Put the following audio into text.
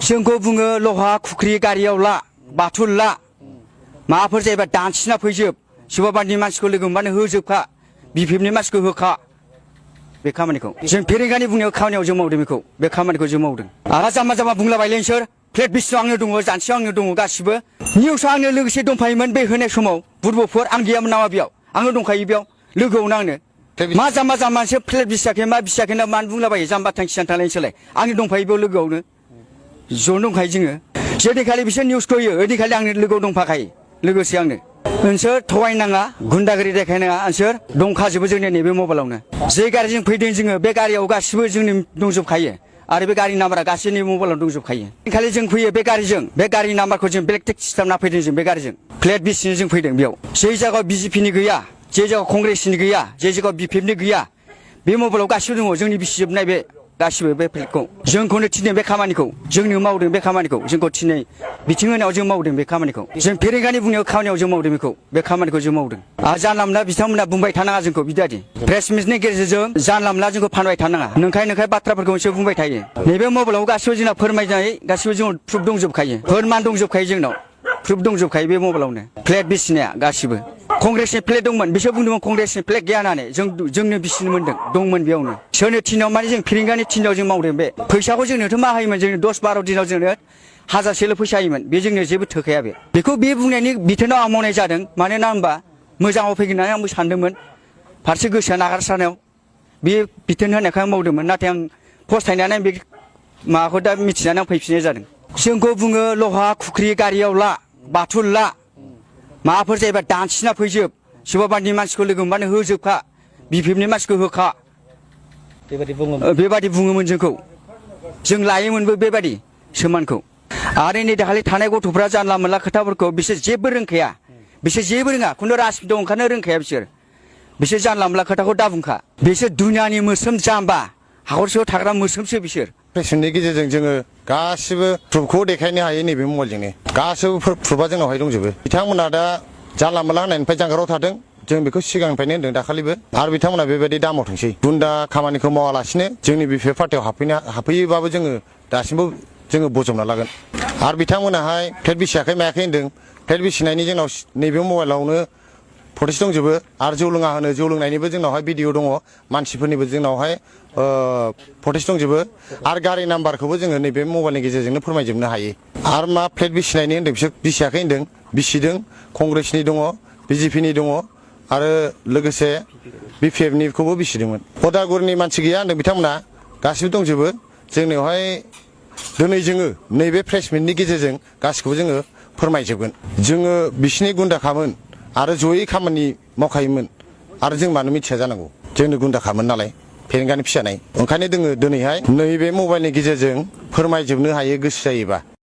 जोंखौ बुङो लहा खुख्रि गारियाव ला बाथुल ला माबाफोर जायोबा दानसिना फैजोब सोरबाबानि मानसिखौ लोगो मोनबानो होजोबखा बिफिएफनि मानसिखौ होखा बे खामानिखौ जों फेरेंगानि बुंनायाव खामानियाव जों मावदों बेखौ बे खामानिखौ जों मावदों आहा जाम्बा जाम्बा बुंलाबायलै नोंसोर प्लेट बिसिनाव आंनो दङ जानसियाव आंनो दङ गासिबो निउसआव आंनो लोगोसे दंफायोमोन बे होनाय समाव बुरबकफोर आं गैयामोन नामा बेयाव आंनो दंखायो बेयाव लोगोआवनो आंनो मा जाम्बा जाम्बासो प्लेट बिसियाखै मा बिसियाखै ना मानो बुंलाबायो जाम्बा थांखियानो थालाय नोंसोरलाय आंनो दंफायो बेयाव लोगोआवनो ज'नो दंखायो जोङो जेदिखालि बिसोर निउसखौ होयो ओइदिखालि आंनो लोगोआव दंफाखायो लोगोसे आंनो नोंसोर थगायनाङा गुन्दागिरि देखायनाङा नोंसोर दंखाजोबो जोंनि नैबे मबाइलावनो जे गारिजों फैदों जोङो बे गारियाव गासिबो जोंनि दंजोबखायो आरो बे गारि नाम्बारा गासैनि मबाइलाव दंजोबखायो खालि जों फैयो बे गारिजों बे गारि नाम्बारखौ जों बेलेग टेक्स सिस्टेमना फैदों जों बे गारिजों प्लेट बिसिनो जों फैदों बेयाव जे जायगायाव बिजेपिनि गैया जे जायगायाव कंग्रेसनि गैया जे जायगायाव बिपिएफनि गैया बे मबाइलाव गासिबो दङ जोंनि बिसिजोबनाय बे गासिबो बे प्लेटखौ जोंखौनो थिनदों बे खामानिखौ जोंनो मावदों बे खामानिखौ जोंखौ थिनै बिथिं होनायाव जों मावदों बे खामानिखौ जों फेरेंगानि बुंनायाव खामानियाव जों मावदों बेखौ बे खामानिखौ जों मावदों जानला मोनला बिथांमोना बुंबाय थानाङा जोंखौ बिदादि प्रेस मिटनि गेजेरजों जानला मोनला जोंखौ फानबाय थानाङा नंखाय बाथ्राफोरखौ एसे बुंबाय थायो नैबे मबाइलाव गासिबो जोंना फोरमायनाय गासिबो जोंनाव प्रुफ दंजोबखायो फोरमान दंजोबखायो जोंनाव प्रुफ दंजोबखायो बे मबाइलावनो प्लेट बिसिनाया गासिबो कंग्रेसनि प्लेट दंमोन बिसोर बुंदोंमोन कंग्रेसनि प्लेट गैया होननानै जोंनो बिसिनो मोन्दों दंमोन बेयावनो सोरनो थिनाव माने जों फेरेंगानि थिनाव जों मावदों बे फैसाखौ जोंनोथ' मा होयोमोन जोंनो 10-12 दिनाव जोंनो हाजारसेल' फैसा होयोमोन बे जोंनो जेबो थोखाया बेखौ बे बुंनायनि बिथोनाव आं मावनाय जादों मानोना होनबा मोजाङाव फैगोन होननानै आंबो सानदोंमोन फारसे गोसोआ नागारसारनायाव बे बिथोन होनायखाय आं मावदोंमोन नाथाय आं फस्थायनानै बे माबाखौ दा मिथिनानै आं फैफिननाय जादों जोंखौ बुङो लहा खुख्रि गारियाव ला बाथुल ला माबाफोर जायोबा दानसिना फैजोब सोरबाबानि मानसिखौ लोगो मोनबानो होजोबखा बिपिएफनि मानसिखौ होखा बेबादि बुङोमोन जोंखौ जों लायोमोनबो बेबादि सोमानखौ आरो नै दाखालि थानाय गथ'फ्रा जानला मोनला खोथाफोरखौ बिसोर जेबो रोंखाया बिसोर जेबो रोङा खुनु राजनितिआव ओंखारनो रोंखाया बिसोर जानला मोनला खोथाखौ दाबुंखा बिसोर दुनियानि मोस्रोम जाम्बा हाखरसेयाव थाग्रा मोस्रोमसो बिसोर प्रेसनि गेजेरजों जोङो गासिबो प्रुफखौ देखायनो हायो नैबे मबाइलजोंनो गासिबो प्रुफा जोंनावहाय दंजोबो बिथांमोना दा जानला मोनला होननायनिफ्राय जानगाराव थादों जों बेखौ सिगांनिफ्रायनो होनदों दाखालिबो आरो बिथांमोना बेबायदि दामाव थांसै गुन्दा खामानिखौ मावालासिनो जोंनि बिपिएफ पार्टियाव हाबफैयोबाबो जोङो दासिमबो जोङो बजबना लागोन आरो बिथांमोनाहाय प्लेट बिसियाखै मायाखै होनदों प्लेट बिसिनायनि जोंनाव नैबे मबाइलावनो फटेज दंजोबो आरो जौ लोङा होनो जौ लोंनायनिबो जोंनावहाय भिडिअ दङ मानसिफोरनिबो जोंनावहाय फटेज दंजोबो आरो गारि नाम्बारखौबो जोङो नैबे मबाइलनि गेजेरजोंनो फोरमायजोबनो हायो आरो मा प्लेट बिसिनायनि होनदों बिसोर बिसियाखै होनदों बिसिदों कंग्रेसनि दङ बिजेपिनि दङ आरो लोगोसे बिपिएफनिखौबो बिसिदोंमोन उदालगुरिनि मानसि गैया होनदों बिथांमोना गासिबो दंजोबो जोंनियावहाय दिनै जोङो नैबे प्रेस मिटनि गेजेरजों गासिखौबो जोङो फोरमायजोबगोन जोङो बिसिनि गुन्दाखामोन आरो जयै खामानि मावखायोमोन आरो जों मानो मिथिया जानांगौ जोंनो गुन्दाखामोन नालाय फेरेंगानि फिसानाय ओंखायनो जोङो दिनैहाय नैबे मबाइलनि गेजेरजों फोरमायजोबनो हायो गोसो जायोबा